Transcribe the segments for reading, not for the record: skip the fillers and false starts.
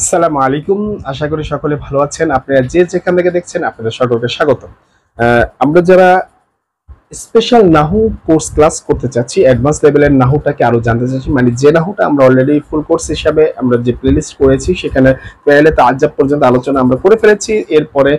আসসালামু আলাইকুম। আশা করি সকলে ভালো আছেন। আপনারা যে যেখান থেকে দেখছেন আপনাদের সকলকে স্বাগত। আমরা যারা স্পেশাল নাহু কোর্স ক্লাস করতে চাচ্ছি, অ্যাডভান্স লেভেলের নাহুটাকে আরো জানতে চাচ্ছি, মানে যে নাহুটা আমরা অলরেডি ফুল কোর্স হিসাবে আমরা যে প্লেলিস্ট করেছি সেখানে পেয়ালে তাআজ্জুব পর্যন্ত আলোচনা আমরা করে ফেলেছি। এরপরে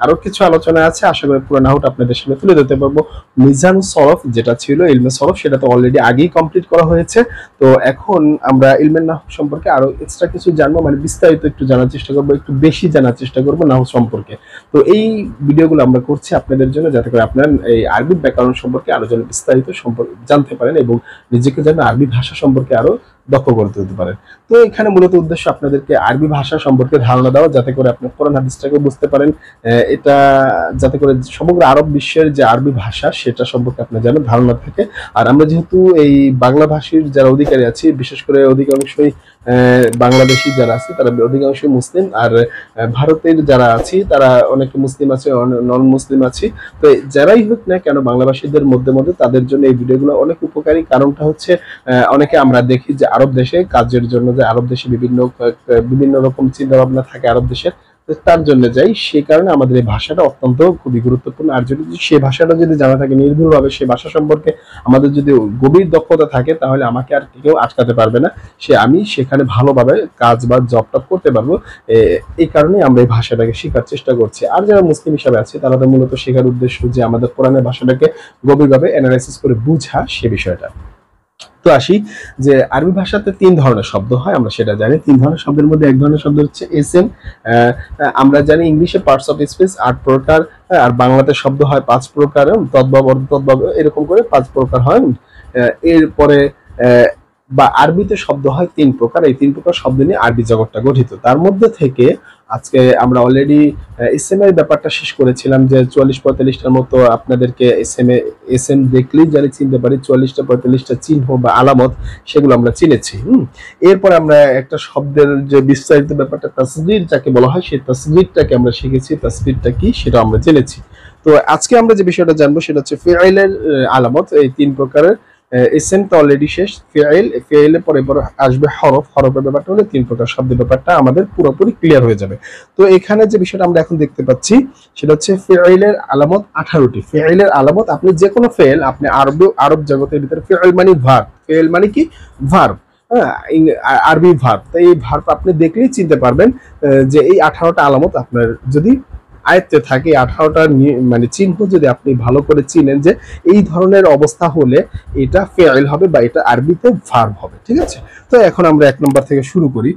আরো কিছু আলোচনা আছে, আশা করি পুরো নাহুটা আপনাদের সামনে তুলে ধরতে পারবো। মিজান সরফ যেটা ছিল ইলমে সরফ, সেটা তো অলরেডি আগেই কমপ্লিট করা হয়েছে। তো এখন আমরা ইলমের নাহু সম্পর্কে আরো এক্সট্রা কিছু জানবো, মানে বিস্তারিত একটু জানার চেষ্টা করবো, একটু বেশি জানার চেষ্টা করবো নাহু সম্পর্কে। তো এই ভিডিওগুলো আমরা করছি আপনাদের জন্য, যাতে করে আপনারা এই আরবি ব্যাকরণ সম্পর্কে আরো যেন বিস্তারিত সম্পর্কে জানতে পারেন এবং নিজেকে যেন আরবি ভাষা সম্পর্কে আরো দক্ষ করে তুলতে পারেন। তো এখানে মূলত উদ্দেশ্য আপনাদেরকে আরবি ভাষা সম্পর্কে ধারণা দেওয়া, যাতে করে আপনি কোরআন হাদিসটাকে বুঝতে পারেন। এটা যাতে করে সমগ্র আরব বিশ্বের যে আরবি ভাষা সেটা সম্পর্কে আপনার যেন ধারণা থাকে। আর আমরা যেহেতু এই বাংলা ভাষীর যারা অধিকারী আছি, বিশেষ করে অধিকাংশই বাংলাদেশি যারা আছে তারা অধিকাংশই মুসলিম, আর ভারতের যারা আছি তারা অনেকে মুসলিম আছে, নন মুসলিম আছি। তো যারাই হোক না কেন বাংলাভাষীদের মধ্যে মধ্যে তাদের জন্য এই ভিডিওগুলো অনেক উপকারী। কারণটা হচ্ছে অনেকে আমরা দেখি যে আরব দেশে কাজের জন্য যে আরব দেশে বিভিন্ন রকম চিন্তা ভাবনা থাকে আরব দেশের, তার জন্য যাই। সেই কারণে আমাদের এই ভাষাটা অত্যন্ত খুবই গুরুত্বপূর্ণ। আর যদি সেই ভাষাটা যদি জানা থাকে নির্ভুলভাবে, সেই ভাষা সম্পর্কে আমাদের যদি গভীর দক্ষতা থাকে, তাহলে আমাকে আর কেউ আটকাতে পারবে না। আমি সেখানে ভালোভাবে কাজ বা জব টপ করতে পারবো। এই কারণে আমরা এই ভাষাটাকে শেখার চেষ্টা করছি। আর যারা মুসলিম হিসাবে আছে তারা তো মূলত শেখার উদ্দেশ্য যে আমাদের কোরআনের ভাষাটাকে গভীরভাবে অ্যানালাইসিস করে বুঝা, সে বিষয়টা। তো আসি যে আরবি ভাষাতে তিন ধরনের শব্দ হয়, আমরা সেটা জানি। তিন ধরনের শব্দের মধ্যে এক ধরনের শব্দ হচ্ছে এসএম। আমরা জানি ইংলিশে পার্টস অফ স্পিচ 8 প্রকার, আর বাংলাতে শব্দ হয় 5 প্রকার, তদ্ভব অর্ধতদ্ভব এরকম করে 5 প্রকার হয়। এরপরে বা আরবিতে শব্দ হয় 3 প্রকার। এই 3 প্রকার শব্দ নিয়ে আরবি জগৎটা গঠিত। তার মধ্যে থেকে আজকে আমরা অলরেডি এসএম এর ব্যাপারটা শেষ করেছিলাম, যে 44-45টার মতো আপনাদেরকে এসএম দেখলেই জানি চিনতে পারি 44টা-45টা চিহ্ন বা আলামত, সেগুলো আমরা চিনেছি। এরপর আমরা একটা শব্দের যে বিস্তারিত ব্যাপারটা তাসগীর যাকে বলা হয়, সেই তাসগীরটাকে আমরা শিখেছি। তাসগীরটা কি সেটা আমরা জেনেছি। তো আজকে আমরা যে বিষয়টা জানবো সেটা হচ্ছে ফিআইলের আলামত। এই 3 প্রকারের। এসএম তো অলরেডি শেষ, ফিআইলের পরে আসবে হরফ। হরফের ব্যাপারটা হলে 3 প্রকার শব্দের ব্যাপারটা আমাদের পুরোপুরি ক্লিয়ার হয়ে যাবে। তো এখানে যে বিষয়টা আমরা এখন দেখতে পাচ্ছি সেটা হচ্ছে ফিআইলের আলামত 18টি। ফিআইলের আলামত, আপনি যে কোনো ফেল, আপনি আরব জগতের ভিতরে ফিআইল মানে ভার্ব, ফিআইল মানে কি ভার্ব, আরবি ভার্ব। তো এই ভার্ব আপনি দেখলেই চিনতে পারবেন যে এই 18টা আলামত আপনার যদি আয়ত্তে থাকে, 18টা মানে চিহ্ন যদি আপনি ভালো করে চিনেন যে এই ধরনের অবস্থা হলে এটা ফেইল হবে বা এটা আরবিতে ভার্ব হবে। ঠিক আছে, তো এখন আমরা 1 নম্বর থেকে শুরু করি।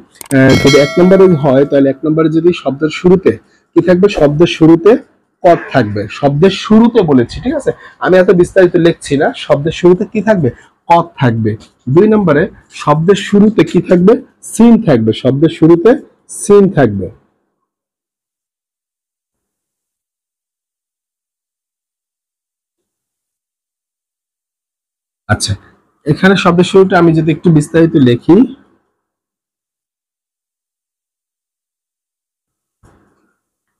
যদি 1 নম্বরে হয় তাহলে 1 নম্বরে যদি শব্দের শুরুতে কি থাকবে, শব্দের শুরুতে কদ থাকবে। শব্দের শুরুতে বলেছি, ঠিক আছে, আমি এত বিস্তারিত লিখছি না। শব্দের শুরুতে কি থাকবে, কদ থাকবে। 2 নম্বরে শব্দের শুরুতে কি থাকবে, সিন থাকবে। শব্দের শুরুতে সিন থাকবে। আচ্ছা, এখানে শব্দের শুরুটা আমি যদি একটু বিস্তারিত লিখি,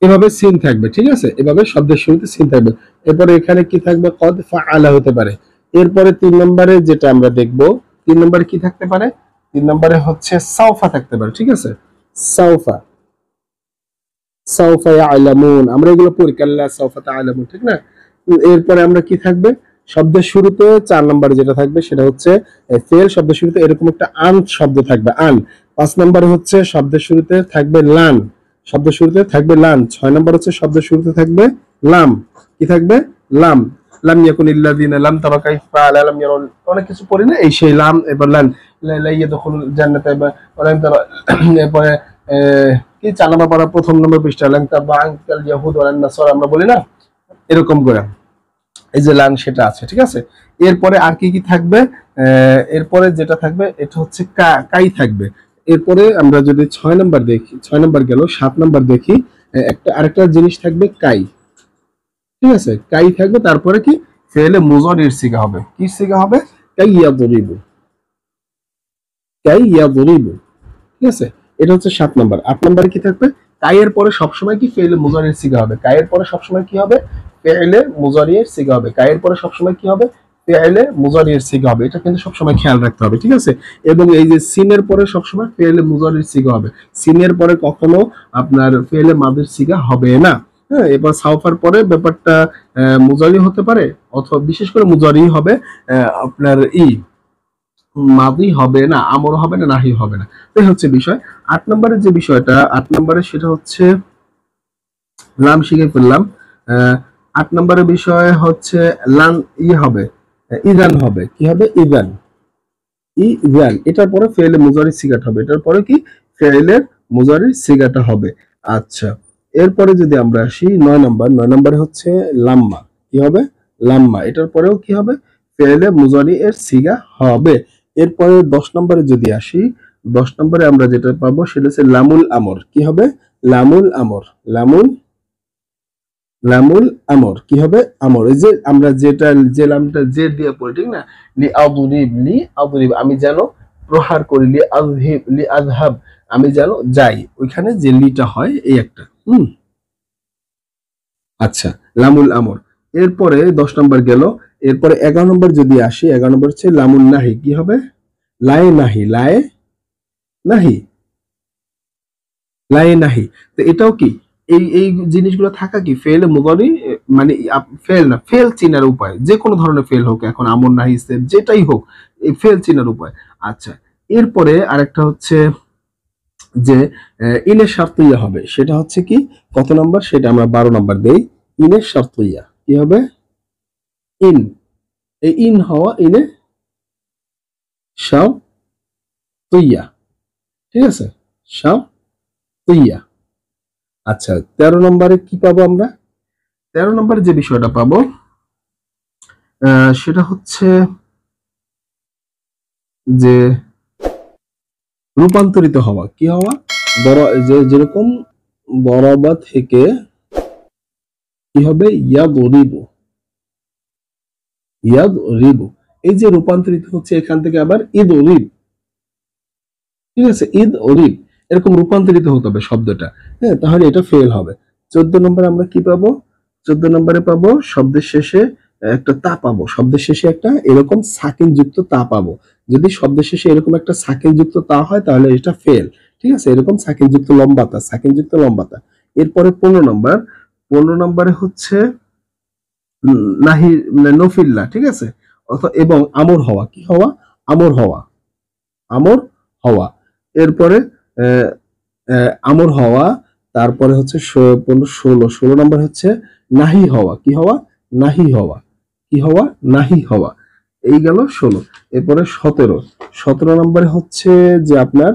এভাবে সিন থাকবে। ঠিক আছে, এভাবে শব্দের শুরুতে সিন থাকবে। এরপরে এখানে কি থাকবে, কদ ফাআলা হতে পারে। এরপরে 3 নম্বরে যেটা আমরা দেখব, 3 নম্বরে কি থাকতে পারে, 3 নম্বরে হচ্ছে সাউফা থাকতে পারে। ঠিক আছে, সাউফা, সাউফা ইয়ালামুন, আমরা এগুলো পড়ি কাল্লা সাউফা তাআলামুন, ঠিক না। এরপরে আমরা কি থাকবে, শব্দের শুরুতে 4 নম্বরে যেটা থাকবে সেটা হচ্ছে ফেল। শব্দের শুরুতে এরকম একটা আন শব্দ থাকবে, আন। 5 নম্বরে হচ্ছে শব্দের শুরুতে থাকবে লান, শব্দের শুরুতে থাকবে লান। 6 নম্বর হচ্ছে শব্দের শুরুতে থাকবে লাম, কি থাকবে, লাম। লাম ইয়াকুনিল্লাযিনা লাম তারা কাইফা আলা লাম ইয়ারুন, অনেক কিছু পড়ি না, এই সেই লাম। এবার লান, লা ইয়াদখুলুল জান্নাতা, লাম তারা। এরপরে কি 4 নম্বর পড়া, প্রথম নম্বর পৃষ্ঠা, লাম তাবা আনকাল ইয়াহুদ ওয়ান নাসারা, আমরা বলি না এরকম করে, এই যে লান সেটা আছে। ঠিক আছে, এরপরে আর কি কি থাকবে, এরপরে যেটা থাকবে এটা হচ্ছে কাই থাকবে। এরপরে আমরা যদি 6 নাম্বার দেখি, 6 নাম্বার গেল, 7 নাম্বার দেখি, আরেকটা জিনিস থাকবে কাই। ঠিক আছে, কাই থাকবে। তারপরে কি, ফেলে মুজারির সিগা হবে। কি সিগা হবে, কাই ইয়াদরিবু, কাই ইয়াদরিবু। ঠিক আছে, এটা হচ্ছে 7 নাম্বার। 8 নাম্বারে কি থাকবে, কাইয়ের পরে সবসময় কি ফেলে মুজারির সিগা হবে। কাইয়ের পরে সবসময় কি হবে, ফেলে মুজারির সিগা হবে। কাইয়ের পরে সবসময় কি হবে, ফেলে মুজারির সিগা হবে, এটা কিন্তু সবসময় খেয়াল রাখতে হবে, ঠিক আছে। এবং এই যে সিনের পরে সবসময় ফেলে মুজারির সিগা হবে, সিনের পরে কখনো আপনার ফেলে মাদির সিগা হবে না। হ্যাঁ, এবার সাউফার পরে ব্যাপারটা মুজারি হতে পারে, অথবা বিশেষ করে মুজারি হবে, আপনার মাদি হবে না, আমর হবে না, নাহি হবে না। এই হচ্ছে বিষয়। 8 নম্বরের যে বিষয়টা, 8 নম্বরে সেটা হচ্ছে লাম শিখে ফেললাম। 8 নম্বরের বিষয় হচ্ছে লান হবে, ইদান হবে, কি হবে, ইদান, ইদান। এটার পরে ফেলে মুজারি সিগাট হবে, এটার পরে কি ফেলের মুজারি সিগাটা হবে। আচ্ছা, এরপরে যদি আমরা আসি 9 নম্বর, 9 নম্বরে হচ্ছে লাম্মা, কি হবে, লাম্মা। এটার পরেও কি হবে, ফেলে মুজারি এর সিগা হবে। এরপরে 10 নম্বরে যদি আসি, 10 নম্বরে আমরা যেটা পাবো সেটা হচ্ছে লামুল আমর, কি হবে, লামুল আমর, লামুল, লামুল আমর, কি হবে, আমর। এই যে আমরা যেটা যে লামটা জের দিয়ে পড়ি, ঠিক না, লি আদরিব, লি আদরিব, আমি যেন প্রহার করি, লি আযহিব, লি আযহাব, আমি যেন যাই, ওইখানে যে লিটা হয় এই একটা। আচ্ছা, লামুল আমর। এরপরে 10 নম্বর গেল। এরপরে 11 নম্বর যদি আসি, 11 নম্বর হচ্ছে লামুল নাহি, কি হবে, লায়ে নাহি, লায়ে নাহি, লায়ে নাহি। তো এটাও কি, এই জিনিসগুলো থাকা কি ফেল মুদারি, মানে ফেল না, ফেল চিনার উপায়, যে কোনো ধরনের ফেল হোক, এখন আমর নাহি সেভ যেটাই হোক, এই ফেল চিনার উপায়। আচ্ছা, এরপরে আরেকটা হচ্ছে যে ইনের শার্তিয়া হবে, সেটা হচ্ছে কি, কত নম্বর, সেটা আমরা 12 নম্বর দেই। ইনের শার্তিয়া কি হবে, ইন, এই ইন হওয়া, ইনে শাও তুইয়া, ঠিক আছে, শাও তুইয়া। আচ্ছা, 13 নম্বরে কি পাবো আমরা, 13 নম্বরে যে বিষয়টা পাবো সেটা হচ্ছে যে রূপান্তরিত হওয়া, কি হওয়া, যেরকম বরাবা থেকে কি হবে, ইয়াদ রিবু, ইয়াদ রিবু, এই যে রূপান্তরিত হচ্ছে এখান থেকে আবার ঈদ রিব, ঠিক আছে, ঈদ রিব, এরকম রূপান্তরিত হতে হবে শব্দটা। হ্যাঁ, তাহলে এটা ফেল হবে। 14 নম্বরে আমরা কি পাবো, 14 নম্বরে পাবো শব্দের শেষে একটা তা পাবো, শব্দের শেষে একটা এরকম সাকিন যুক্ত তা পাবো। যদি শব্দের শেষে এরকম একটা সাকিন যুক্ত তা হয় তাহলে এটা ফেল, ঠিক আছে, এরকম সাকিন যুক্ত লম্বাতা, সাকিন যুক্ত লম্বাতা। এরপরে 15 নম্বর, 15 নম্বরে হচ্ছে নাহি, নফিল্লা, ঠিক আছে, এবং আমর হওয়া, কি হওয়া, আমর হওয়া, আমর হওয়া। এরপরে আমর হওয়া, তারপরে হচ্ছে 16 নম্বর হচ্ছে নাহি হওয়া, কি হওয়া, নাহি হওয়া, কি হওয়া, নাহি হওয়া। এই গেল 16। এরপরে 17 নম্বরে হচ্ছে যে আপনার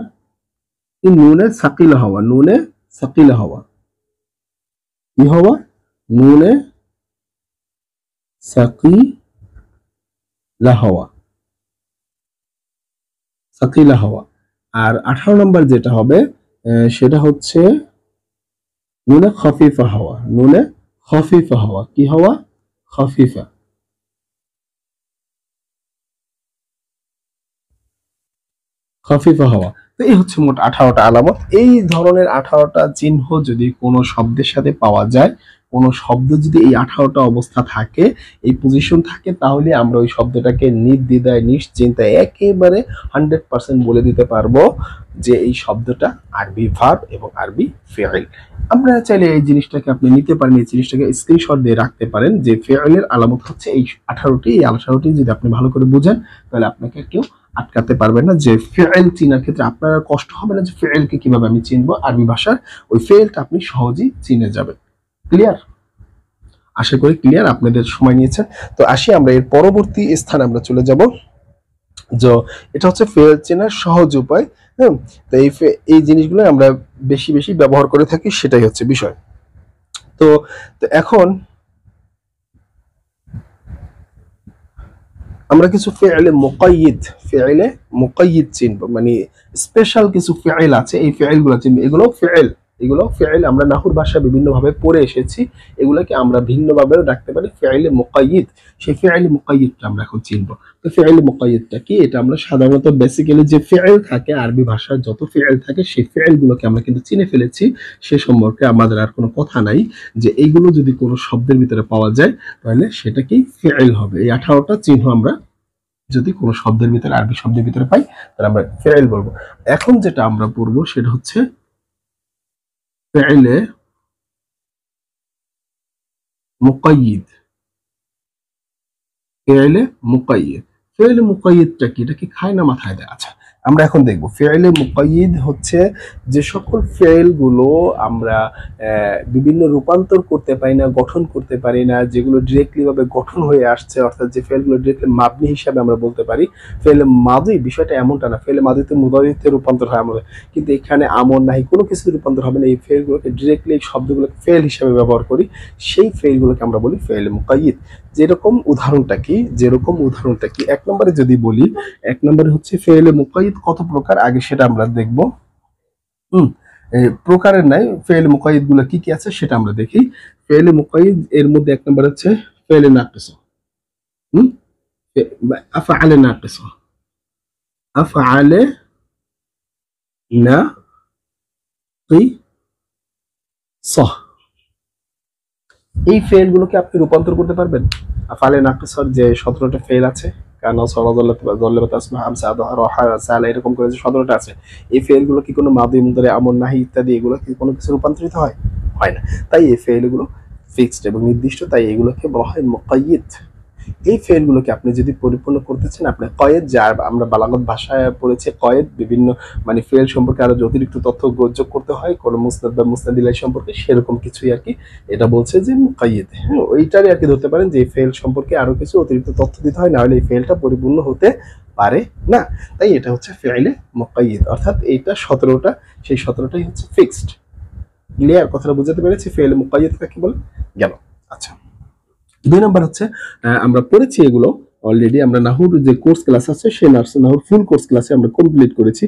নুনে সাকিলা হওয়া, নুনে সাকিলা হওয়া, কি হওয়া, নুনে সাকিলা হওয়া, সাকিলা হওয়া। আর 18 নম্বর যেটা হবে সেটা হচ্ছে নুনে খফিফা হওয়া, নুনে খফিফা হওয়া, কি হওয়া, খফিফা, খফিফা হওয়া। তো এই হচ্ছে মোট 18টা আলামত। এই ধরনের 18টা চিহ্ন যদি কোনো শব্দের সাথে পাওয়া যায়, কোনো শব্দ যদি এই 18টা অবস্থা থাকে, এই পজিশন থাকে, তাহলে আমরা ওই শব্দটাকে নির্দ্বিধায় নিশ্চিন্তায় একেবারে 100% বলে দিতে পারবো যে এই শব্দটা আরবি ভার্ব এবং আরবি ফেইল। আমরা চাইলে এই জিনিসটাকে আপনি নিতে পারেন, এই জিনিসটাকে স্ক্রিনশট দিয়ে রাখতে পারেন যে ফেইলের আলামত হচ্ছে এই 18টি। এই 18টি যদি আপনি ভালো করে বুঝেন তাহলে আপনাকে কেউ আটকাতে পারবে না, যে ফেইল চিনার ক্ষেত্রে আপনার কষ্ট হবে না যে ফেইলকে কিভাবে আমি চিনবো। আরবি ভাষার ওই ফেইলটা আপনি সহজেই চিনে যাবেন। ক্লিয়ার? আশা করি ক্লিয়ার। আপনাদের সময় নিয়েছেন। তো আসি আমরা এর পরবর্তী স্থানে আমরা চলে যাব, যে এটা হচ্ছে ফেইল চেনার সহজ উপায়। হ্যাঁ, তো এই জিনিসগুলো আমরা বেশি বেশি ব্যবহার করে থাকি, সেটাই হচ্ছে বিষয়। তো এখন আমরা কিছু ফেইলে মুকাইয়িদ চিনব, মানে স্পেশাল কিছু ফেইল আছে, এই ফেইলগুলো চিনব, এগুলো ফেইল এগুলো ফিআইল আমরা নাহুর ভাষায় বিভিন্ন ভাবে পড়ে এসেছি, এগুলোকে আমরা ভিন্নভাবেও ডাকতে পারি ফিআইল মুকাইয়িদ। সেই ফিআইল মুকাইয়িদটা আমরা এখন চিনব। তো ফিআইল মুকাইয়িদটা কি? এটা আমরা সাধারণত বেসিক্যালি যে ফিআইল থাকে আরবি ভাষায় যত ফিআইল থাকে সেই ফিআইলগুলোকে আমরা কিন্তু চিনে ফেলেছি, সে সম্পর্কে আমাদের আর কোনো কথা নাই যে এইগুলো যদি কোনো শব্দের ভিতরে পাওয়া যায় তাহলে সেটা কি ফিআইল হবে। এই 18টা চিহ্ন আমরা যদি কোনো শব্দের ভিতরে আরবি শব্দের ভিতরে পাই তাহলে আমরা ফিআইল বলবো। এখন যেটা আমরা পড়বো সেটা হচ্ছে ফিআইলে মুকাইয়িদ। ফিআইলে মুকাইয়িদ, ফিআইলে মুকাইয়িদটা কি? এটা কি খায় না মাথায় দেয়? আচ্ছা আমরা এখন দেখব ফিআইলে মুকাইয়িদ হচ্ছে যে সকল ফিআইল গুলো আমরা বিভিন্ন রূপান্তর করতে পারি না, গঠন করতে পারি না, যেগুলো ডিরেক্টলি ভাবে গঠন হয়ে আসছে, অর্থাৎ যে ফিআইল গুলো ডিরেক্টলি মাবনি হিসাবে আমরা বলতে পারি। ফিআইলে মাদি বিষয়টা এমনটা না, ফিআইলে মাদিতে মুদারিতে রূপান্তর হয় আমাদের, কিন্তু এখানে আমর নাহি কোনো কিছু রূপান্তর হবে না। এই ফিআইল গুলোকে ডিরেক্টলি এই শব্দগুলোকে ফিআইল হিসাবে ব্যবহার করি, সেই ফিআইল গুলোকে আমরা বলি ফিআইলে মুকাইয়িদ। যেরকম উদাহরণটা কি, এক নম্বরে যদি বলি, এক নম্বরে হচ্ছে ফিআইলে মুকাইয়িদ কত প্রকার আগে সেটা আমরা দেখব। প্রকারের নাই, ফিআইলে মুকাইয়িদ গুলো কি কি আছে সেটা আমরা দেখি। ফিআইলে মুকাইয়িদ এর মধ্যে এক নম্বর হচ্ছে ফিআইলে নাকিসা। আফআলে নাকিসা, আফআলে নাকিসা, এই ফেল গুলোকে আপনি রূপান্তর করতে পারবেন? আফআলে নাকিসার যে 17টা ফেল আছে, কানা সরাজাল্লাত যাল্লাত আসমা আমসা রাহা সালা, এরকম করে যে 17টা আছে, এই ফেল গুলো কি কোনো মাদি মুদারি আমর নাহি ইত্যাদি এগুলো কি কোনো কিছু রূপান্তরিত হয়? হয় না। তাই এই ফেল গুলো ফিক্সড এবং নির্দিষ্ট, তাই এগুলোকে বলা হয় মুকাইয়িদ। এই ফেলগুলোকে আপনি যদি পরিপূর্ণ করতে চান, আপনি কয়েদ, যার আমরা বালাগত ভাষায় পড়েছি কয়েদ, বিভিন্ন মানে ফেল সম্পর্কে আরো অতিরিক্ত তথ্য যোগ করতে হয় কোন মুসনাদ বা মুসনাদ ইলাই সম্পর্কে, সেরকম কিছুই আর কি এটা বলছে যে মুকাইয়িদ। হ্যাঁ, ওইটারই আর কি ধরতে পারেন যে এই ফেল সম্পর্কে আরো কিছু অতিরিক্ত তথ্য দিতে হয়, না হলে এই ফেলটা পরিপূর্ণ হতে পারে না। তাই এটা হচ্ছে ফেলে মুকাইয়িদ, অর্থাৎ এইটা 17টা, সেই 17টাই হচ্ছে ফিক্সড। ক্লিয়ার? কথাটা বুঝাতে পেরেছি ফেলে মুকাইয়িদ কাকে বলে গেল। আচ্ছা, 2 নম্বর হচ্ছে আমরা পড়েছি এগুলো অলরেডি, আমরা নাহুর যে কোর্স ক্লাস আছে সেই নাহুর ফুল কোর্স ক্লাসে আমরা কমপ্লিট করেছি।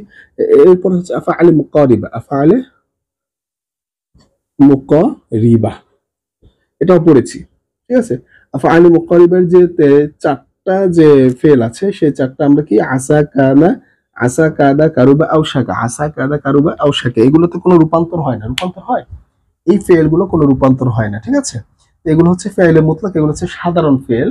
এরপর হচ্ছে আফআলে মুকারিবা, আফআলে মুকারিবা এটাও পড়েছি, ঠিক আছে। আফআলে মুকারিবার যে 4টা যে ফেল আছে সেই 4টা আমরা কি আসা কানা, আসা কাদা কারুবা আওশাকা, আসা কাদা কারুবা আওশাকা, এগুলোতে কোনো রূপান্তর হয় না। রূপান্তর হয়? এই ফেল গুলো কোনো রূপান্তর হয় না, ঠিক আছে। এগুলো হচ্ছে ফেলে মুতলাক, এগুলো হচ্ছে সাধারণ ফেল,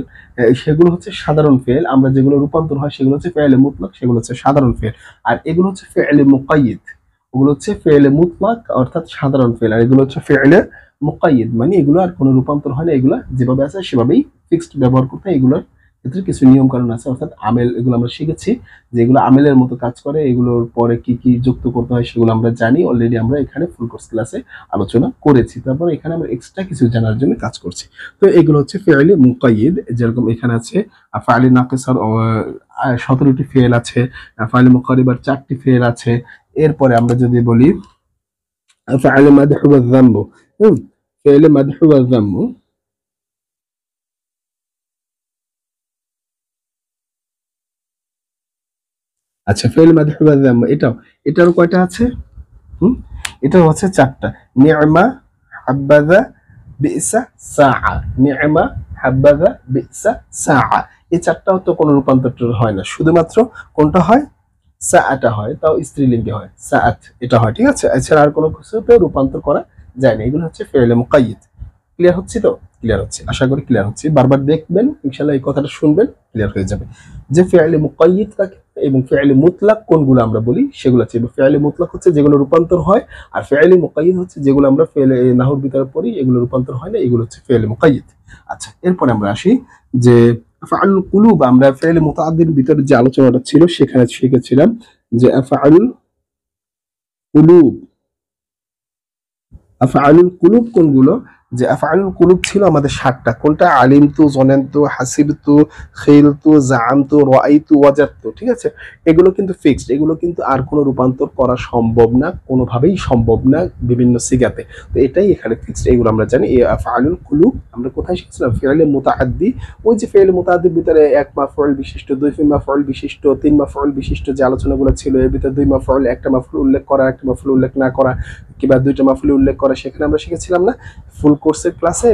সেগুলো হচ্ছে সাধারণ ফেল। আমরা যেগুলো রূপান্তর হয় সেগুলো হচ্ছে ফেলে মুতলাক, সেগুলো হচ্ছে সাধারণ ফেল। আর এগুলো হচ্ছে ফেলে মুকাইয়িদ, ওগুলো হচ্ছে ফেলে মুতলাক অর্থাৎ সাধারণ ফেল, আর এগুলো হচ্ছে ফেলে মুকাইয়িদ মানে এগুলো আর কোনো রূপান্তর হয় না, এগুলো যেভাবে আছে সেভাবেই ফিক্সড ব্যবহার করতে হয়। এগুলোর ক্ষেত্রে কিছু নিয়ম কানুন আছে, অর্থাৎ আমেল, এগুলো আমরা শিখেছি যেগুলো আমেলের মতো কাজ করে, এগুলোর পরে কি কি যুক্ত করতে হয় সেগুলো আমরা জানি অলরেডি, আমরা এখানে ফুল কোর্স ক্লাসে আলোচনা করেছি। তারপর এখানে আমরা এক্সট্রা কিছু জানার জন্য কাজ করছি। তো এগুলো হচ্ছে ফিআইলে মুকাইয়িদ, যেরকম এখানে আছে আফআলে নাকিসার 17টি ফেল আছে, আফআলে মুকারিবার 4টি ফেল আছে। এরপরে আমরা যদি বলি আফআলে মাদহু ওয়া যাম্মু, ফিআইলে মাদহু ওয়া যাম্মু, আচ্ছা ফিআইলে মাদহু ওয়া যাম্মু এটারও কয়টা আছে? এটাও হচ্ছে 4টা। নি'মা, হাব্বাযা, বি'সা, সাআ, নি'মা, হাব্বাযা, বি'সা, সাআ, এই 4টাও তো কোনো রূপান্তর হয় না, শুধুমাত্র কোনটা হয়? সাআটা হয়, তাও স্ত্রীলিঙ্গে হয়, সাআত এটা হয়, ঠিক আছে। এছাড়া আর কোনো কিছুতে রূপান্তর করা যায় না। এগুলো হচ্ছে ফিআইলে মুকাইয়িদ। ক্লিয়ার হচ্ছে তো? ক্লিয়ার হচ্ছে, আশা করি ক্লিয়ার হচ্ছে। বারবার দেখবেন, ইনশাআল্লাহ এই কথাটা শুনবেন, ক্লিয়ার হয়ে যাবে যে ফিআইলে মুকাইয়িদ কাকে এবং ফিআইলে মুতলাক কোনগুলো আমরা বলি সেগুলো আছে। ফিআইলে মুতলাক হচ্ছে যেগুলো রূপান্তর হয়, আর ফিআইলে মুকাইয়িদ হচ্ছে যেগুলো আমরা ফিআইলে নাহর ভিতরে পড়ি, এগুলো রূপান্তর হয় না, এগুলো হচ্ছে ফিআইলে মুকাইয়িদ। আচ্ছা, এরপরে আমরা আসি যে আফআলুল কুলুব, আমরা ফিআইলে মুতাআদ্দির ভিতরে যে আলোচনাটা ছিল সেখানে শিখেছিলাম যে আফআলুল কুলুব, আফআলুল কুলুব কোনগুলো? যে আফআলুল কুলুব ছিল আমাদের 7টা। কোনটা? আলিমতু, জনানতু, হাসিবতু, খিলতু, জাআমতু, রাআইতু, ওয়াজাদতু। ঠিক আছে, এগুলো কিন্তু ফিক্সড, এগুলো কিন্তু আর কোনো রূপান্তর করা সম্ভব না, কোনোভাবেই সম্ভব না বিভিন্ন সিগাতে। তো এটাই এখানে ফিক্সড, এগুলো আমরা জানি। এই আফআলুল কুলুব আমরা কোথায় শিখছিলাম? ফি'লে মুতাআদ্দি। ওই যে ফি'লে মুতাআদ্দির ভিতরে 1 মাফউল বিশিষ্ট, 2 মাফউল বিশিষ্ট, 3 মাফউল বিশিষ্ট যে আলোচনাগুলো ছিল, এর ভিতরে 2 মাফউল, একটা মাফউল উল্লেখ করা, একটা মাফউল উল্লেখ না করা, কিংবা 2টা মাফউল উল্লেখ করা, সেখানে আমরা শিখেছিলাম না? ফুল কোর্সের ক্লাসে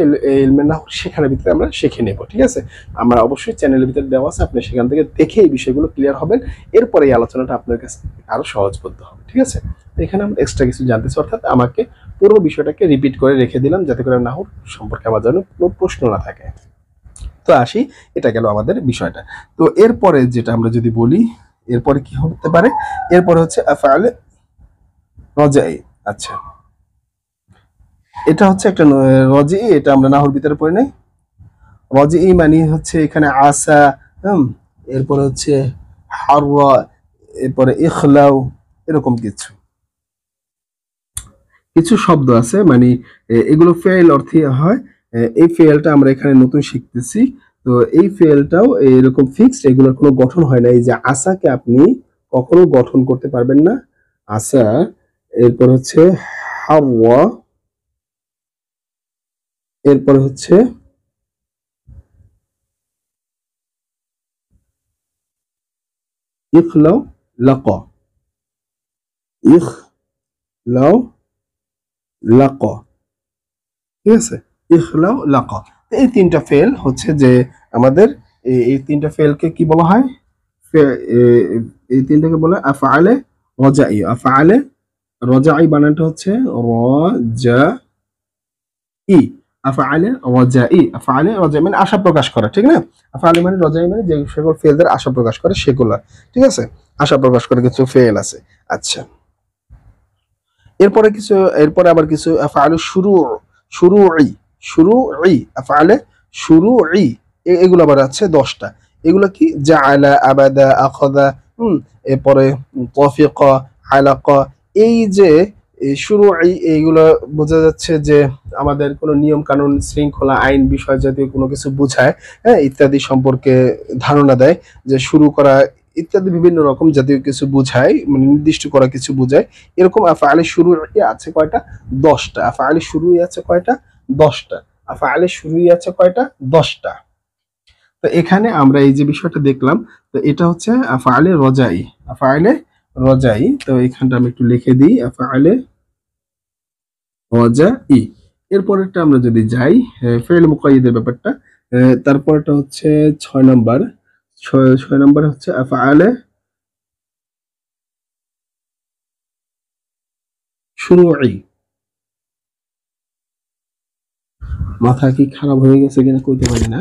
ইলমে নাহর সেখানের ভিতরে আমরা শিখে নেব। ঠিক আছে, আমরা অবশ্যই চ্যানেলের ভিতরে দেওয়া আছে, আপনি সেখান থেকে দেখে এই বিষয়গুলো ক্লিয়ার হবেন। এরপরে এই আলোচনাটা আপনার কাছে আরো সহজবোধ্য হবে। ঠিক আছে, এখানে আমরা এক্সট্রা কিছু জানতেছি, অর্থাৎ আমাকে পুরো বিষয়টাকে রিপিট করে রেখে দিলাম যাতে করে নাহর সম্পর্কে আমার যেন কোনো প্রশ্ন না থাকে। তো আসি, এটা গেল আমাদের বিষয়টা। তো এরপরে যেটা আমরা যদি বলি, এরপরে কি হতে পারে? এরপরে হচ্ছে আফআলে রজাই। আচ্ছা, এটা হচ্ছে একটা রজি, এটা আমরা নাহর ভিতরে পড়ে নাই। রজি মানে হচ্ছে এখানে আসা, এরপরে হচ্ছে হাররা, এরপরে ইখলাউ, এরকম কিছু কিছু শব্দ আছে, মানে এগুলো ফেল অর্থে হয়। এই ফেলটা আমরা এখানে নতুন শিখতেছি। তো এই ফেলটাও এরকম ফিক্সড, এগুলোর কোনো গঠন হয় না। এই যে আসাকে আপনি কখনো গঠন করতে পারবেন না, আসা। এরপর হচ্ছে হাওয়া, এরপর হচ্ছে ইখলাউ লাকা, ইখলাউ লাকা। ঠিক আছে, ইখলাউ লাকা। এই 3টা ফেল হচ্ছে যে আমাদের এই 3টা ফেলকে কি বলা হয়? এই 3টাকে বলে আফআলে রজাই। আফআলে রজাই বানানটা হচ্ছে রজাই। আফআলে রজাই, আফআলে রজাই মানে আশা প্রকাশ করা, ঠিক না? আফআলে মানে রজাই মানে যে সকল ফেলদের আশা প্রকাশ করে সেগুলো। ঠিক আছে, আশা প্রকাশ করে কিছু ফেল আছে। আচ্ছা, এরপরে কিছু, এরপরে আবার কিছু আফআলু শুরুই, শুরুই, আফআলে শুরুই, এগুলো আবার আছে 10টা। এগুলো কি? জাআলা, আবাদা, আখাযা, এরপরে তফিকা, আলাকা। এই যে শুরুই, এইগুলো বোঝা যাচ্ছে যে আমাদের কোনো নিয়ম কানুন, শৃঙ্খলা, আইন, বিষয় জাতীয় কোনো কিছু বোঝায়, হ্যাঁ, ইত্যাদি সম্পর্কে ধারণা দেয়, যে শুরু করা ইত্যাদি বিভিন্ন রকম জাতীয় কিছু বোঝায়, মানে নির্দিষ্ট করা কিছু বোঝায়। এরকম আফআলে শুরুই আছে কয়টা? 10টা। আফআলে শুরুই আছে কয়টা? 10টা। আফআলে শুরুই আছে কয়টা? 10টা। তো এখানে আমরা এই যে বিষয়টা দেখলাম, তো এটা হচ্ছে আফআলে রজাই, আফআলে রজাই। তো এখানটা আমি একটু লিখে দিই, আফআলে রজাই। এরপরেরটা আমরা যদি যাই, ফেল মুকাইয়্যিদের ব্যাপারটা, তারপরটা হচ্ছে 6 নাম্বার। 6 নাম্বার হচ্ছে আফআলে শুরুই। মাথা কি খারাপ হয়ে গেছে কিনা কইতে পারি না।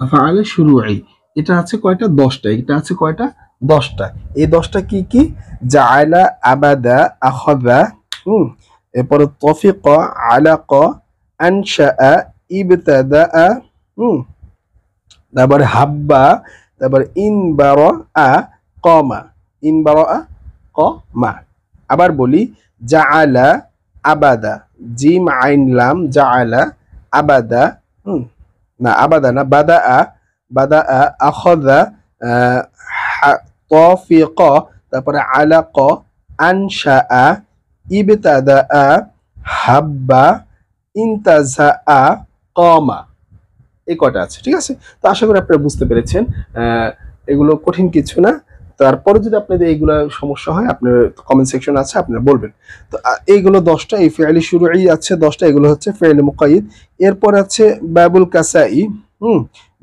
আফআলে শুরুই, এটা আছে কয়টা? 10টা। এটা আছে কয়টা? 10টা। এই 10টা কি কি? জাআলা, আবাদা, আখাযা, এরপরে তফিকা, আলাকা, আনশাআ, ইবতাদাআ, তারপরে হাব্বা, তারপরে ইনবারা, কমা, ইনবারা, কমা। আবার বলি, জাআলা, আবাদা, জিম আইন লাম, জাআলা, আবাদা, না আবাদা না, বাদাআ, বাদাআ, আখাযা, তফিকা, তারপরে আলাকা, আনশাআ, ইবতাদাআ, হাব্বা, ইনতাজাআ, কমা। এই কয়টা আছে। ঠিক আছে, তো আশা করি আপনারা বুঝতে পেরেছেন। এগুলো কঠিন কিছু না। তারপরে যদি আপনাদের এইগুলো সমস্যা হয়, আপনার কমেন্ট সেকশন আছে, আপনারা বলবেন। তো এইগুলো 10টা, এই ফেয়ালি শুরুই আছে 10টা, এগুলো হচ্ছে ফেয়ালি মুকাইয়্যিদ। এরপর আছে বাবুল কাসাই।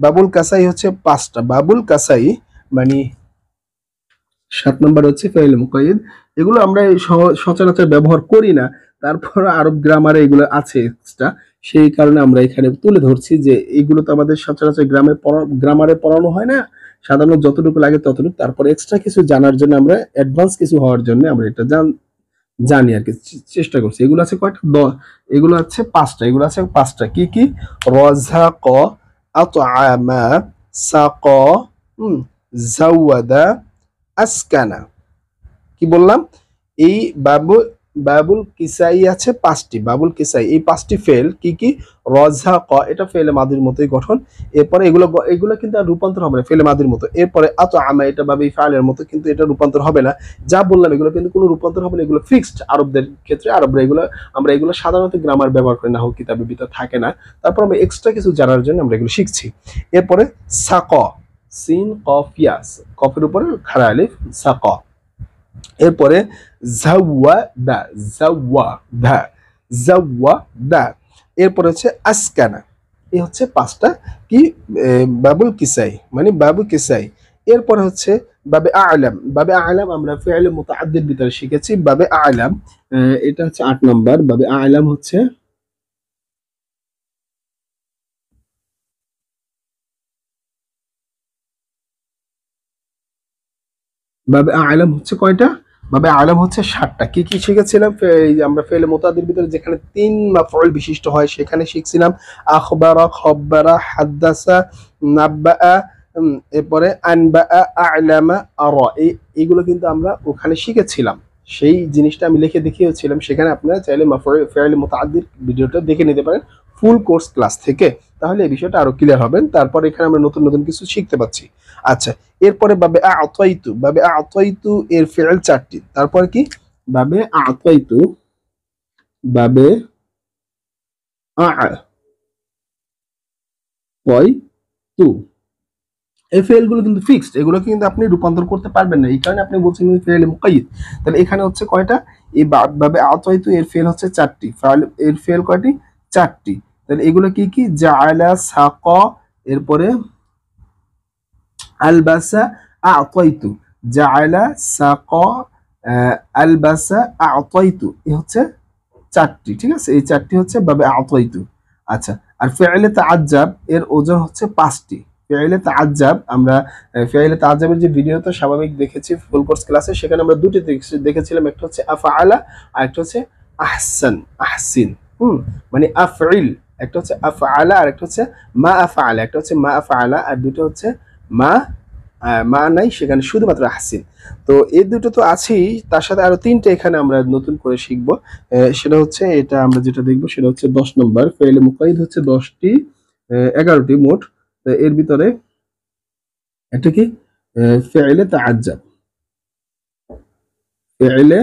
বাবুল কাসাই হচ্ছে 5টা। বাবুল কাসাই মানে 7 নম্বর হচ্ছে ফেয়ালি মুকাইয়্যিদ। এগুলো আমরা সচরাচর ব্যবহার করি না, তারপর আরব গ্রামারে এগুলো আছে এক্সট্রা, সেই কারণে আমরা এখানে তুলে ধরছি যে এইগুলো তো আমাদের সচরাচর গ্রামারে পড়ানো হয় না, সাধারণত যতটুকু লাগে ততটুকু। তারপর এক্সট্রা কিছু জানার জন্য, আমরা অ্যাডভান্স কিছু হওয়ার জন্য আমরা এটা জানি আর কি, চেষ্টা করছি। এগুলো আছে কয়টা? এগুলো আছে 5টা। এগুলো আছে 5টা। কি কি? রাযাক, আতআমা, সাক, জাওয়াদা, আসকানা। কি বললাম? এই বাবু বাবুল কিসাই আছে 5টি, বাবুল কিসাই এই 5টি ফেল কি কি? রযাক, এটা ফেলে মাদির মতোই গঠন। এরপরে এগুলো এগুলো কিন্তু আর রূপান্তর হবে না, ফেলে মাদির মতো। এরপরে আতআমা, এটা বাবে ফাইলের মতো, কিন্তু এটা রূপান্তর হবে না। যা বললাম এগুলো কিন্তু কোনো রূপান্তর হবে না, এগুলো ফিক্সড আরবদের ক্ষেত্রে। আরবরা এগুলো, আমরা এগুলো সাধারণত গ্রামার ব্যবহার করি, নাহু কিতাবের ভিতর থাকে না। তারপর আমরা এক্সট্রা কিছু জানার জন্য আমরা এগুলো শিখছি। এরপরে সাক, সিন কফ ইয়াস, কফের উপরে খাড়া আলিফ, সাক। এরপরে জাওয়াদা, জাওয়াদা, জাওয়াদা। এরপরে হচ্ছে আসকানা। এই হচ্ছে 5টা কি বাবুল কিসাই, মানে বাবু কিসাই। এরপরে হচ্ছে বাবে আলাম। বাবে আলাম আমরা ফি'ল মুতাআদ্দির ভিতরে শিখেছি। বাবে আলাম এটা হচ্ছে 8 নম্বর। বাবে আলাম হচ্ছে বাবে আলাম হচ্ছে কয়টা? বাবে আলাম হচ্ছে 7টা। কি কি শিখেছিলাম? এই যে আমরা ফেলে মুতাদির ভিতরে যেখানে 3 মাফউল বিশিষ্ট হয় সেখানে শিখছিলাম আখবারা, খব্বারা, হাদ্দাসা, নাব্বাআ, এরপরে আনবাআ, আ'লামা, আরা। এইগুলো কিন্তু আমরা ওখানে শিখেছিলাম। সেই জিনিসটা আমি লিখে দেখিয়েছিলাম সেখানে। আপনারা চাইলে মাফউল ফি'ল মুতাআদ্দির ভিডিওটা দেখে নিতে পারেন ফুল কোর্স ক্লাস থেকে, তাহলে এই বিষয়টা আরো ক্লিয়ার হবেন। তারপর এখানে আমরা নতুন নতুন কিছু শিখতে পাচ্ছি। আচ্ছা, এরপরে বাবে আ'তাইতু। বাবে আ'তাইতু এর ফি'ল 4টি। তারপর কি? বাবে আ'তাইতু, বাবে আ'তাইতু, এই ফেল গুলো কিন্তু ফিক্সড, এগুলো কিন্তু আপনি রূপান্তর করতে পারবেন না। এই কারণে আপনি বলছেন ফেল মুকাইয়িদ। তাহলে এখানে হচ্ছে কয়টা? এই বাবে আ'তাইতু এর ফেল হচ্ছে 4টি। ফাইল এর ফেল কয়টি? 4টি। তাহলে এগুলো কি কি? জাআলা, সাকা, এরপরে আলবাসা, আ'তাইতু, জাআলা, সাকা, আলবাসা, আ'তাইতু। এই হচ্ছে 4টি। ঠিক আছে, এই 4টি হচ্ছে বাবে আ'তাইতু। আচ্ছা, আর ফি'লে তাআজ্জাব এর ওজন হচ্ছে 5টি। ফি'লে তাআজ্জাব আমরা ফি'লে তাআজ্জাবের যে ভিডিওটা স্বাভাবিক দেখেছি ফুল কোর্স ক্লাসে, সেখানে আমরা দুটি দেখেছিলাম। একটা হচ্ছে আফআলা আর একটা হচ্ছে আহসান, আহসিন। মানে আফইল। একটা হচ্ছে আফআলা আর একটা হচ্ছে মা আফআলা। একটা হচ্ছে মা আফআলা আর দুটো হচ্ছে মা মা নাই, সেখানে শুধুমাত্র আহসিন। তো এই দুটো তো আছেই, তার সাথে আরো 3টে এখানে আমরা নতুন করে শিখবো। সেটা হচ্ছে, এটা আমরা যেটা দেখবো সেটা হচ্ছে 10 নম্বর। ফেইলে মুকাইদ হচ্ছে 10টি, 11টি মোট। এর ভিতরে এটা কি? ফেইলে তাআজ্জাব। ফেইলে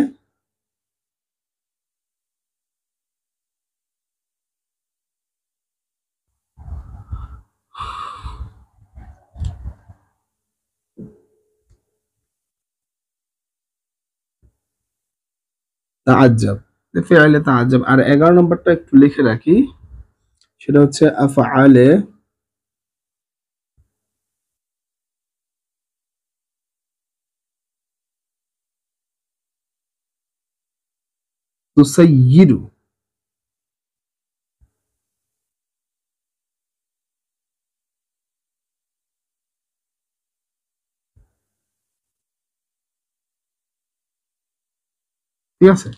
তাআজ্জাব, ফেইলে তাআজ্জাব। আর 11 নম্বরটা একটু লিখে রাখি, সেটা হচ্ছে আফআলে তুসাইয়িরু। ঠিক আছে,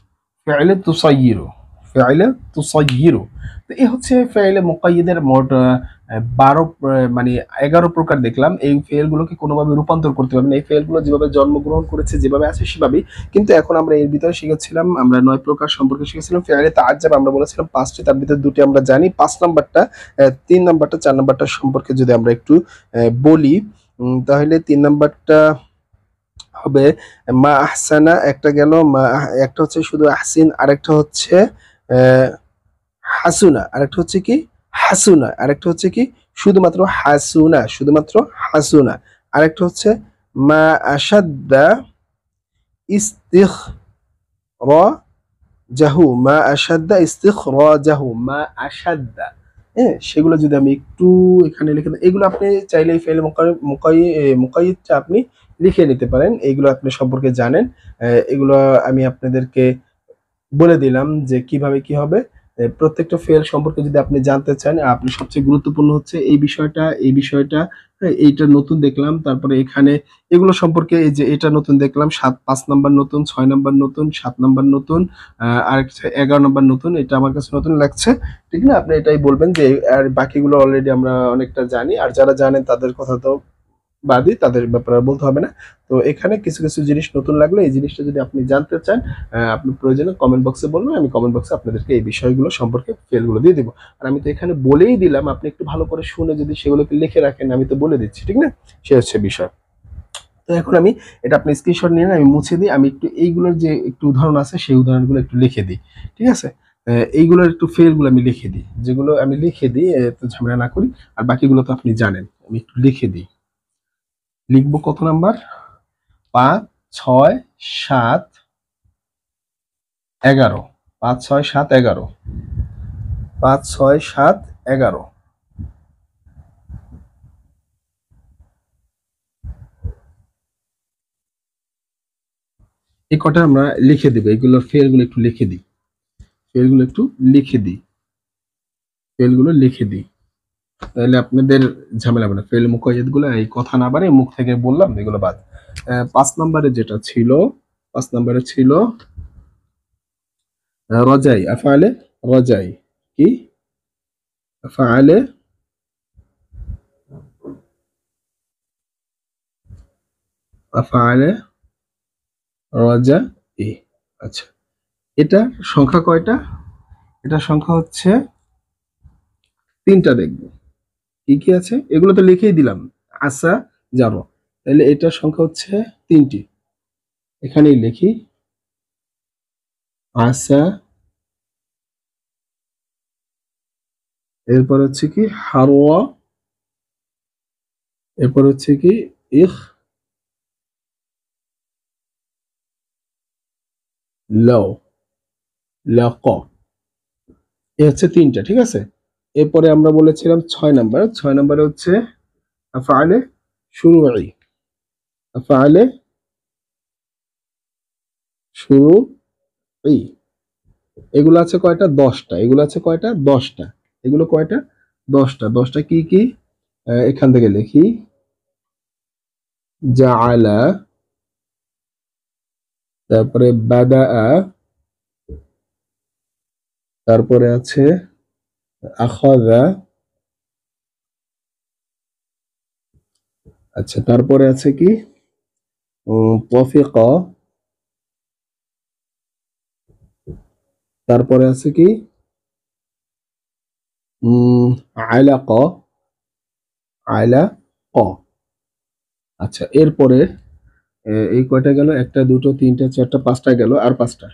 ফেইলে তুসাইয়িরু, ফেইলে তুসাইয়িরু। তো এই হচ্ছে ফেইলে মুকাইয়িদের মোট 12 মানে 11 প্রকার দেখলাম। এই ফেল গুলোকে কোনোভাবে রূপান্তর করতে পারবেন না। এই ফেল গুলো যেভাবে জন্মগ্রহণ করেছে, যেভাবে আছে সেভাবেই। কিন্তু এখন আমরা এর ভিতরে শিখেছিলাম, আমরা 9 প্রকার সম্পর্কে শিখেছিলাম। ফেইলে তাআজ্জাব আমরা বলেছিলাম 5টি, তার ভিতরে 2টি আমরা জানি। 5 নাম্বারটা, 3 নাম্বারটা, 4 নাম্বারটা সম্পর্কে যদি আমরা একটু বলি, তাহলে 3 নাম্বারটা হবে মা আহসানা, একটা গেল। একটা হচ্ছে শুধু আহসিন, আরেকটা হচ্ছে হাসুনা, আরেকটা হচ্ছে কি? হাসুনা, আরেকটা হচ্ছে কি? শুধুমাত্র হাসুনা, শুধুমাত্র হাসুনা। আরেকটা হচ্ছে মা আশাদ্দা ইস্তিখরাজাহু, মা আশাদ্দা ইস্তিখরাজাহু, মা আশাদ্দা। হ্যাঁ, সেগুলো যদি আমি একটু এখানে লিখে দিই, এগুলো আপনি চাইলে এই ফেল মুকাইয়িদটা আপনি লিখে নিতে পারেন। এগুলো আপনি সম্পর্কে জানেন। এগুলো আমি আপনাদেরকে বলে দিলাম যে কিভাবে কি হবে। প্রত্যেকটা ফেল সম্পর্কে যদি আপনি জানতে চান, আপনি সবচেয়ে গুরুত্বপূর্ণ হচ্ছে এই বিষয়টা, এই বিষয়টা। এইটা নতুন দেখলাম। তারপরে এখানে এগুলো সম্পর্কে, এই যে এটা নতুন দেখলাম, 5 নাম্বার নতুন, 6 নাম্বার নতুন, 7 নাম্বার নতুন, আর 11 নাম্বার নতুন। এটা আমার কাছে নতুন লাগছে, ঠিক না? আপনি এটাই বলবেন যে আর বাকিগুলো অলরেডি আমরা অনেকটা জানি। আর যারা জানেন তাদের কথা তো বাদী, তাদের ব্যাপারে বলতে হবে না। তো এখানে কিছু কিছু জিনিস নতুন লাগলো, এই জিনিসটা যদি আপনি জানতে চান আপনি প্রয়োজনে কমেন্ট বক্সে বলবেন, আমি কমেন্ট বক্সে আপনাদেরকে এই বিষয়গুলো সম্পর্কে ফেলগুলো দিয়ে দিব। আর আমি তো এখানে বলেই দিলাম, আপনি একটু ভালো করে শুনে যদি সেগুলোকে লিখে রাখেন, আমি তো বলে দিচ্ছি, ঠিক না? সে হচ্ছে বিষয়। তো এখন আমি এটা আপনি স্ক্রিনশট নিয়ে আমি মুছে দিই, আমি একটু এইগুলোর যে একটু উদাহরণ আছে সেই উদাহরণগুলো একটু লিখে দিই, ঠিক আছে? এইগুলোর একটু ফেলগুলো আমি লিখে দিই, যেগুলো আমি লিখে দিই তো ঝামেলা না করি। আর বাকিগুলো তো আপনি জানেন, আমি একটু লিখে দিই। লিখবো কত নাম্বার? 5, 6, 7, 11। 5, 6, 7, 11। 5, 6, 7, 11। এই কটা আমরা লিখে দিব, এগুলোর ফেলগুলো একটু লিখে দিই, ফেলগুলো একটু লিখে দিই, ফেলগুলো লিখে দিই, তাহলে আপনাদের ঝামেলা হবে না। ফেল মুকাইয়াদ গুলো এই কথা না বাড়ে মুখ থেকে বললাম এগুলো বাদ। 5 নম্বরে যেটা ছিল, 5 নম্বরে ছিল রজাই, আফআলে রজাই। কি? আফআলে, আফআলে রজা ই। আচ্ছা, এটা সংখ্যা কয়টা? এটা সংখ্যা হচ্ছে 3টা। দেখবো কি কি আছে, এগুলো তো লিখেই দিলাম। আসা, জারো, তাহলে এটার সংখ্যা হচ্ছে 3টি। এখানেই লিখি আসা, এরপর হচ্ছে কি হারওয়া, এরপর হচ্ছে কি ইখ লাও, লাক, এ হচ্ছে 3টা, ঠিক আছে? এরপরে আমরা বলেছিলাম 6 নাম্বার, 6 নাম্বারে হচ্ছে আফআলে শুরুই, আফআলে শুরুই। এগুলো আছে কয়টা? 10টা। এগুলো আছে কয়টা? 10টা। এগুলো কয়টা? 10টা। 10টা কি কি? এখান থেকে লিখি জাআলা, তারপরে বাদাআ, তারপরে আছে আখাযা, আচ্ছা তারপরে আছে কি তফিকা, তারপরে আছে কি আলাকা, আলাকা। আচ্ছা এরপরে এই কয়টা গেল? একটা, দুটো, তিনটা, চারটা, 5টা গেল, আর 5টা।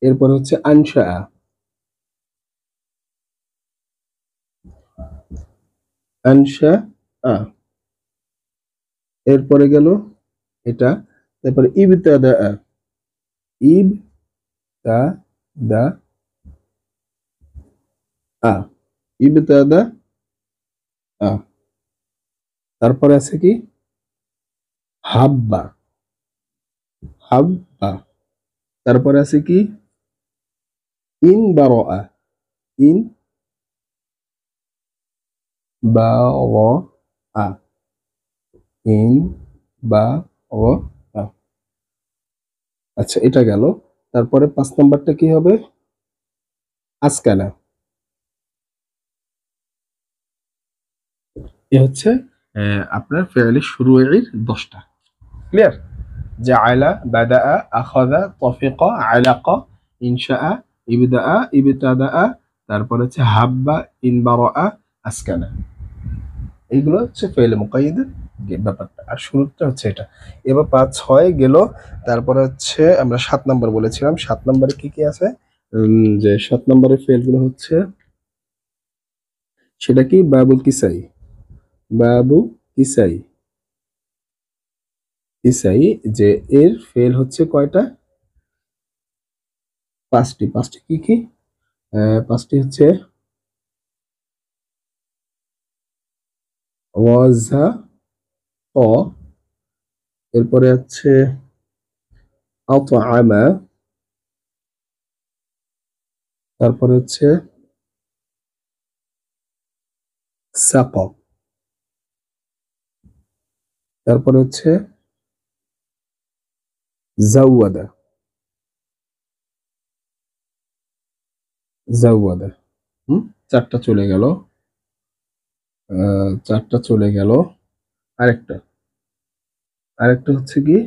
এরপরে হচ্ছে আনশা, আনশা আ। এরপরে গেল এটা, তারপরে ইবতাদা, ইবতাদা আ, ইবতাদা আ। তারপরে আছে কি হাব্বা, হাব্বা। তারপরে আছে কি ইন বারআ, ইন বারআ, ইন বারআ। আচ্ছা এটা গেল। তারপরে 5 নাম্বারটা কি হবে? আসকানা। এ হচ্ছে আপনার ফেয়ালি শুরুয়ের 10টা। ক্লিয়ার? জাআলা, বাদাআ, আখাযা, তফিকা, আলাকা, ইনশাআ, ইবদাআ, ইবতাদাআ, তারপর হচ্ছে হাব্বা, ইনবারাআ, আসকানা। এইগুলো হচ্ছে ফেল মুকাইয়্যিদের ব্যাপারটা, আর শুরুটা হচ্ছে এটা। এবার 5, 6 গেল। তারপরে হচ্ছে আমরা 7 নাম্বার বলেছিলাম। 7 নাম্বারে কি কি আছে? যে 7 নাম্বারের ফেলগুলো হচ্ছে সেটা কি বাবুল কিসাই, বাবু কিসাই, কিসাই। যে এর ফেল হচ্ছে কয়টা? 5টি। 5টি কি কি? 5টি হচ্ছে ওয়াজা, ক, এরপরে হচ্ছে আতআমা, তারপরে হচ্ছে সাক, তারপরে হচ্ছে জাওয়াদা, জাওয়াদা। হুম, 4টা চলে গেল, 4টা চলে গেল। আরেকটা আরেকটা হচ্ছে কি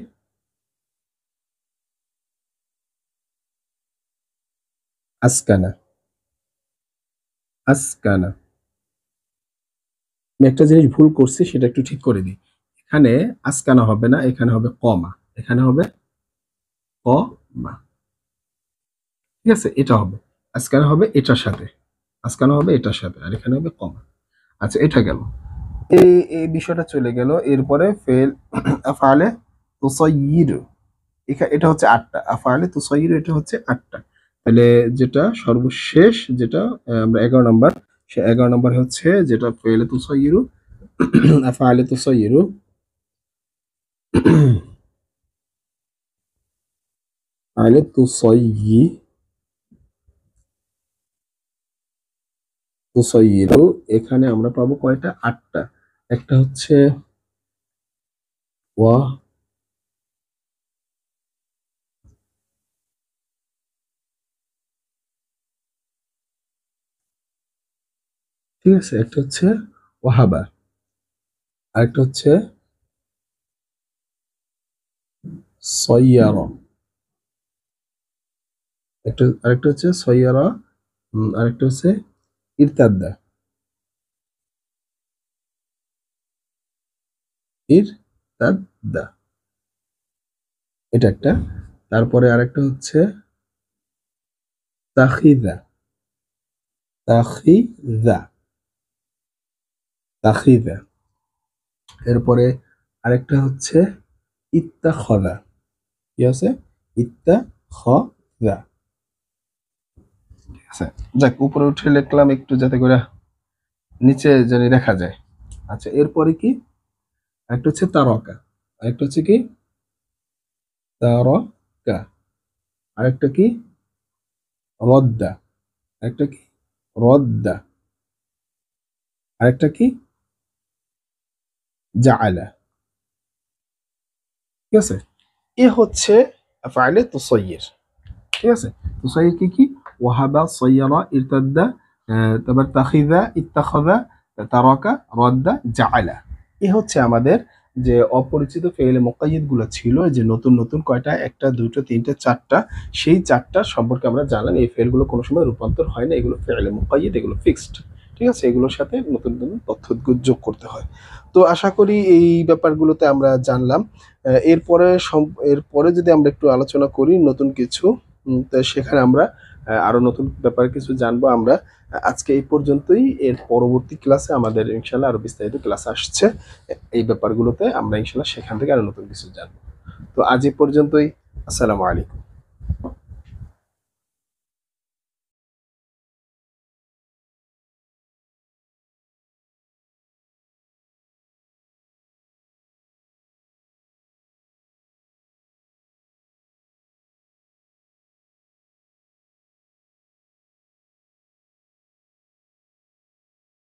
আসকানা। আসকানা। আমি একটা জিনিস ভুল করছি, সেটা একটু ঠিক করে দিই। এখানে আসকানা হবে না, এখানে হবে কমা। এখানে হবে কমা। ঠিক আছে, এটা হবে আসকানা, হবে এটার সাথে। আসকানা হবে এটার সাথে, আর এখানে হবে কমা। আচ্ছা, এটা গেল। এই এই বিষয়টা চলে গেল। এরপরে ফেল আফআলে তুসাইয়িরু। এটা হচ্ছে 8টা। আফআলে তুসাইয়িরু এটা হচ্ছে 8টা। তাহলে যেটা সর্বশেষ, যেটা আমরা 11 নম্বর, সে 11 নম্বর হচ্ছে যেটা ফেলে তুসাইয়িরু আফআলে তুসাইয়িরু। আলে তুসাইয়িরু, এখানে আমরা পাবো কয়টা? 8টা। একটা হচ্ছে ওয়া, ঠিক আছে, একটা হচ্ছে ওয়াহাবা, আরেকটা হচ্ছে সয়্যারা, আরেকটা হচ্ছে সয়্যারা, আরেকটা হচ্ছে ইরতাদ্দা। ইরতাদ্দা, এটা একটা। তারপরে আরেকটা হচ্ছে তাখিদা। তাখিদা। তাখিদা। এরপরে আরেকটা হচ্ছে ইত্তাখদা। কি আছে? ইত্তাখদা। ঠিক আছে, যাক, উপরে উঠে লিখলাম একটু যাতে করে নিচে জানি দেখা যায়। আচ্ছা, এরপরে কি? একটা হচ্ছে তারকা, আরেকটা হচ্ছে কি তারকা, আরেকটা কি রদ্দা, আরেকটা কি রদ্দা, আরেকটা কি জাআলা। ঠিক আছে, এ হচ্ছে ফাইলে তুসাইয়ির। ঠিক আছে, তুসাইয়ির কি কি? ওয়াহাবা, সাইয়ারা, ইরতাদ্দা, তারপর তাখিদা, ইত্তাখাযা, তারাকা, রদ্দা, জাআলা। এ হচ্ছে আমাদের যে অপরিচিত ফেইলে মুকাইয়্যিদ গুলো ছিল, যে নতুন নতুন কয়টা, একটা দুটো তিনটে চারটা, সেই চারটা সম্পর্কে আমরা জানলাম। এই ফেলগুলো কোনো সময় রূপান্তর হয় না, এগুলো ফেইলে মুকাইয়্যিদ, এগুলো ফিক্সড। ঠিক আছে, এগুলোর সাথে নতুন নতুন তথ্য যোগ করতে হয়। তো আশা করি এই ব্যাপারগুলোতে আমরা জানলাম। এরপরে এরপরে যদি আমরা একটু আলোচনা করি নতুন কিছু, তো সেখানে আমরা আরো নতুন ব্যাপারে কিছু জানবো আমরা। আজকে এই পর্যন্তই। এর পরবর্তী ক্লাসে আমাদের ইনশাল্লাহ আরো বিস্তারিত ক্লাস আসছে এই ব্যাপারগুলোতে, আমরা ইনশাল্লাহ সেখান থেকে আরো নতুন কিছু জানবো। তো আজ এই পর্যন্তই। আসসালামু আলাইকুম।